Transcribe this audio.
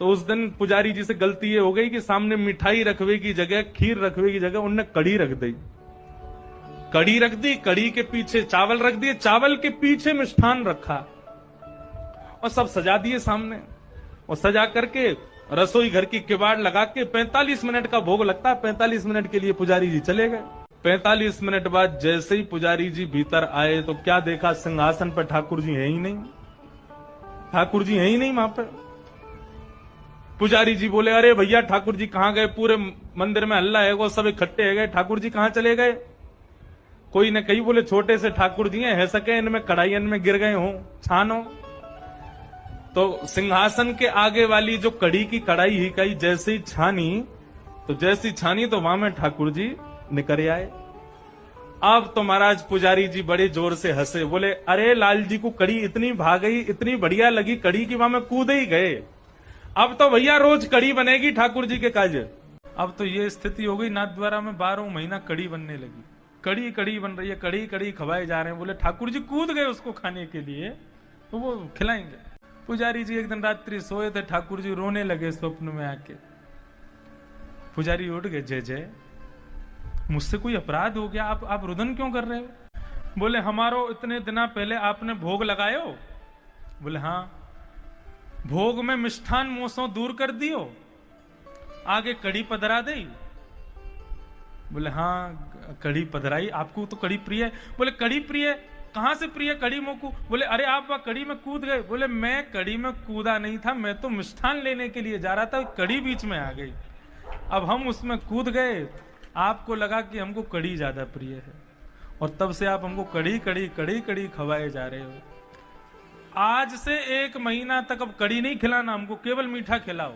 तो उस दिन पुजारी जी से गलती ये हो गई कि सामने मिठाई रखवे की जगह, खीर रखवे की जगह उनने कड़ी रख दी। कड़ी रख दी, कड़ी के पीछे चावल रख दिए, चावल के पीछे मिष्ठान रखा और सब सजा दिए सामने। और सजा करके रसोई घर की किवाड़ लगा के 45 मिनट का भोग लगता है, 45 मिनट के लिए पुजारी जी चले गए। 45 मिनट बाद जैसे ही पुजारी जी भीतर आए तो क्या देखा, सिंहासन पर ठाकुर जी है ही नहीं। ठाकुर जी है ही नहीं वहां पर। पुजारी जी बोले, अरे भैया ठाकुर जी कहां गए? पूरे मंदिर में हल्ला है, वो सब इकट्ठे है गए, ठाकुर जी कहां चले गए? कोई ने कही, बोले छोटे से ठाकुर जी हैं, है सके इनमें कढ़ाई में गिर गए हो, छानो। तो सिंहासन के आगे वाली जो कड़ी की कढ़ाई ही कही जैसे ही छानी, तो वहां में ठाकुर जी निकल आए। अब तो महाराज पुजारी जी बड़े जोर से हंसे, बोले अरे लाल जी को कड़ी इतनी भा गई, इतनी बढ़िया लगी कड़ी की वहां में कूद ही गए। अब तो भैया रोज कड़ी बनेगी ठाकुर जी के काज। अब तो ये स्थिति हो गई, नाथद्वारा में 12 महीना कड़ी बनने लगी। कड़ी कड़ी बन रही है, कड़ी कड़ी खवाए जा रहे हैं। बोले ठाकुर जी कूद गए उसको खाने के लिए, तो वो खिलाएंगे। पुजारी जी एक दिन रात्रि सोए थे, ठाकुर जी रोने लगे स्वप्न में आके। पुजारी उठ गए, जय जय मुझसे कोई अपराध हो गया, आप रुदन क्यों कर रहे हो? बोले हमारो इतने दिना पहले आपने भोग लगायो? बोले हाँ। भोग में मिष्ठान मोसों दूर कर दियो, आगे कड़ी पधरा दे? बोले हाँ कड़ी पधराई, आपको तो कड़ी प्रिय है। बोले कड़ी प्रिय, कहां से प्रिय कड़ी मोकू? बोले अरे आप वहां कड़ी में कूद गए। बोले मैं कड़ी में कूदा नहीं था, मैं तो मिष्ठान लेने के लिए जा रहा था, कड़ी बीच में आ गई। अब हम उसमें कूद गए, आपको लगा कि हमको कड़ी ज्यादा प्रिय है, और तब से आप हमको कड़ी कड़ी कड़ी कड़ी खवाए जा रहे हो। आज से 1 महीना तक अब कड़ी नहीं खिलाना, हमको केवल मीठा खिलाओ।